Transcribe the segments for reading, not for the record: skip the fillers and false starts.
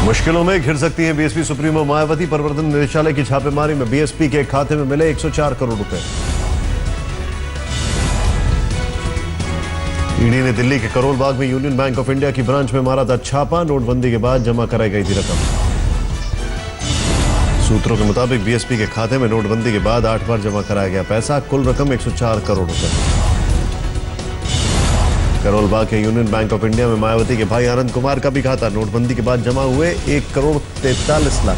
मुश्किलों में घिर सकती है बीएसपी सुप्रीमो मायावती। प्रवर्तन निदेशालय की छापेमारी में बीएसपी के खाते में मिले 104 करोड़ रुपए। ईडी ने दिल्ली के करोल बाग में यूनियन बैंक ऑफ इंडिया की ब्रांच में मारा था छापा। नोटबंदी के बाद जमा कराई गई थी रकम। सूत्रों के मुताबिक बीएसपी के खाते में नोटबंदी के बाद 8 बार जमा कराया गया पैसा। कुल रकम 104 करोड़ रुपए। करोल बाग के यूनियन बैंक ऑफ इंडिया में मायावती के भाई आनंद कुमार का भी खाता नोटबंदी के बाद जमा हुए 1 करोड़ 43 लाख।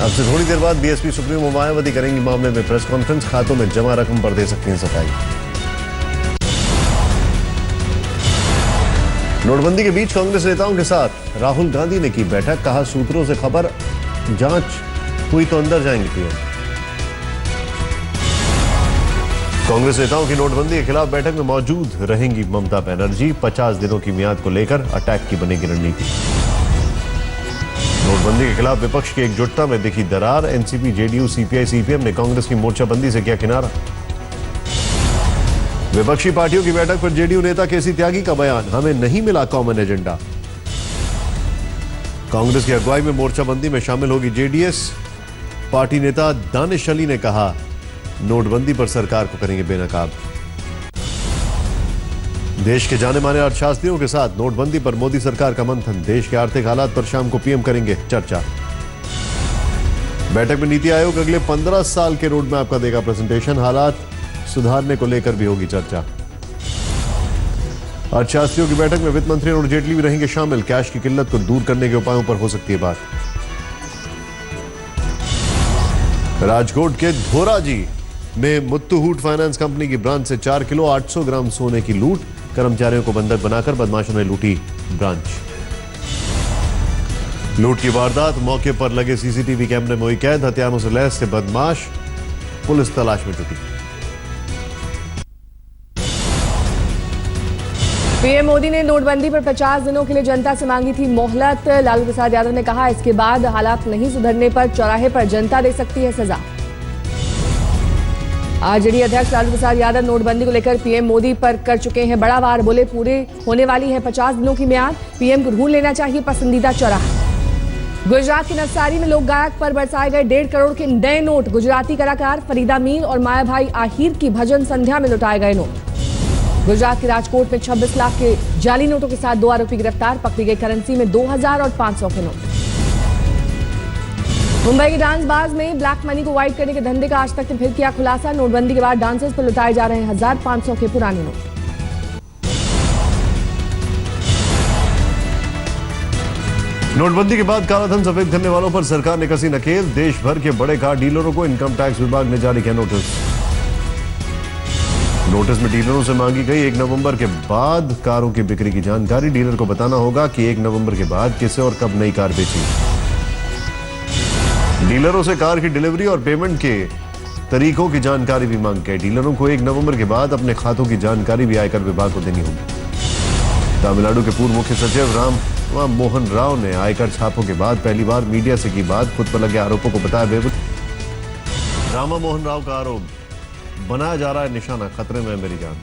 अब से थोड़ी देर बाद बीएसपी सुप्रीमो मायावती करेंगी मामले में प्रेस कॉन्फ्रेंस। खातों में जमा रकम पर दे सकती हैं सफाई। नोटबंदी के बीच कांग्रेस नेताओं के साथ राहुल गांधी ने की बैठक। कहा सूत्रों से खबर जांच हुई तो अंदर जाएंगे पीएम। कांग्रेस नेताओं की नोटबंदी के खिलाफ बैठक में मौजूद रहेंगी ममता बनर्जी। 50 दिनों की मियाद को लेकर अटैक की बनेगी रणनीति। नोटबंदी के खिलाफ विपक्ष की एकजुटता में दिखी दरार। एनसीपी, जेडीयू, सीपीआई, सीपीएम ने कांग्रेस की मोर्चाबंदी से किया किनारा। विपक्षी पार्टियों की बैठक पर जेडीयू नेता केसी त्यागी का बयान, हमें नहीं मिला कॉमन एजेंडा। कांग्रेस की अगुवाई में मोर्चाबंदी में शामिल होगी जेडीएस। पार्टी नेता दानिश अली ने कहा नोटबंदी पर सरकार को करेंगे बेनकाब। देश के जाने माने अर्थशास्त्रियों के साथ नोटबंदी पर मोदी सरकार का मंथन। देश के आर्थिक हालात पर शाम को पीएम करेंगे चर्चा। बैठक में नीति आयोग अगले 15 साल के रोड मैप का देगा प्रेजेंटेशन। हालात सुधारने को लेकर भी होगी चर्चा। अर्थशास्त्रियों की बैठक में वित्त मंत्री अरुण जेटली भी रहेंगे शामिल। कैश की किल्लत को दूर करने के उपायों पर हो सकती है बात। राजकोट के धोराजी में मुत्तूहूट फाइनेंस कंपनी की ब्रांच से 4 किलो 800 ग्राम सोने की लूट। कर्मचारियों को बंधक बनाकर बदमाशों ने लूटी ब्रांच। लूट की वारदात मौके पर लगे सीसीटीवी कैमरे में हुई कैद। हथियारों से लैस थे बदमाश। पुलिस तलाश में जुटी। पीएम मोदी ने नोटबंदी पर 50 दिनों के लिए जनता से मांगी थी मोहलत। लालू प्रसाद यादव ने कहा इसके बाद हालात नहीं सुधरने पर चौराहे पर जनता दे सकती है सजा। आरजेडी अध्यक्ष लालू प्रसाद यादव नोटबंदी को लेकर पीएम मोदी पर कर चुके हैं बड़ा वार। बोले पूरे होने वाली है 50 दिनों की मियाद। पीएम को ढूंढ लेना चाहिए पसंदीदा चौराहा। गुजरात के नवसारी में लोक गायक पर बरसाए गए 1.5 करोड़ के नए नोट। गुजराती कलाकार फरीदा मीर और माया भाई आहिर की भजन संध्या में लुटाए गए नोट। गुजरात के राजकोट में 26 लाख के जाली नोटों के साथ 2 आरोपी गिरफ्तार। पकड़ी गई करेंसी में 2000 और 500 के नोट। मुंबई के डांस बाज में ब्लैक मनी को वाइट करने के धंधे का आज तक ने फिर किया खुलासा। नोटबंदी के बाद डांसर्स पर लुटाए जा रहे हैं 1500 के पुराने नोट। नोटबंदी के बाद कालाधन सफेद करने वालों पर सरकार ने कसी नकेल। देश भर के बड़े कार डीलरों को इनकम टैक्स विभाग ने जारी किया नोटिस। नोटिस में डीलरों से मांगी गई 1 नवंबर के बाद कारों की बिक्री की जानकारी। डीलर को बताना होगा कि 1 नवंबर के बाद किसे और कब नई कार बेची। डीलरों से कार की डिलीवरी और पेमेंट के तरीकों की जानकारी भी मांग गई। डीलरों को 1 नवंबर के बाद अपने खातों की जानकारी भी आयकर विभाग को देनी होगी। तमिलनाडु के पूर्व मुख्य सचिव राम मोहन राव ने आयकर छापों के बाद पहली बार मीडिया से की बात। खुद पर लगे आरोपों को बताया बेबुनियाद। राम मोहन राव का आरोप, बनाया जा रहा है निशाना, खतरे में है मेरी जान।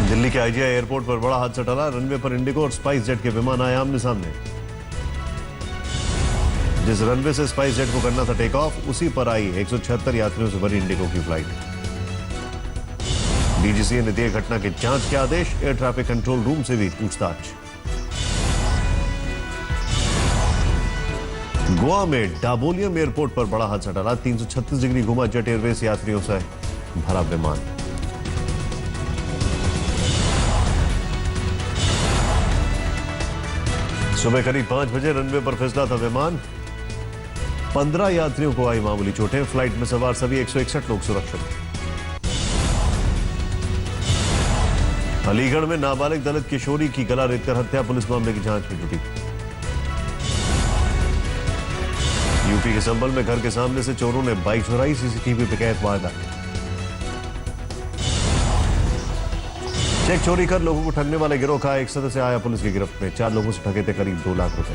दिल्ली के आईजीआई एयरपोर्ट पर बड़ा हादसा टला। रनवे पर इंडिगो और स्पाइस जेट के विमान आए आमने सामने। जिस रनवे से स्पाइस जेट को करना था टेक ऑफ, उसी पर आई 176 यात्रियों से भरी इंडिगो की फ्लाइट। डीजीसीए ने दिए घटना के जांच के आदेश। एयर ट्रैफिक कंट्रोल रूम से भी पूछताछ। गोवा में डाबोलियम एयरपोर्ट पर बड़ा हादसा टला। 336 डिग्री घुमा जेट एयरवेज यात्रियों से भरा विमान। सुबह करीब 5 बजे रनवे पर फिसला था विमान। 15 यात्रियों को आई मामूली चोटें। फ्लाइट में सवार सभी 161 लोग सुरक्षित। अलीगढ़ में नाबालिग दलित किशोरी की गला रेतकर हत्या। पुलिस मामले की जांच में जुटी। यूपी के संभल में घर के सामने से चोरों ने बाइक चुराई। सीसीटीवी पे कैद वारदात। चेक चोरी कर लोगों को ठगने वाले गिरोह का एक सदस्य आया पुलिस की गिरफ्त में। 4 लोगों से ठगे थे करीब 2 लाख रुपए।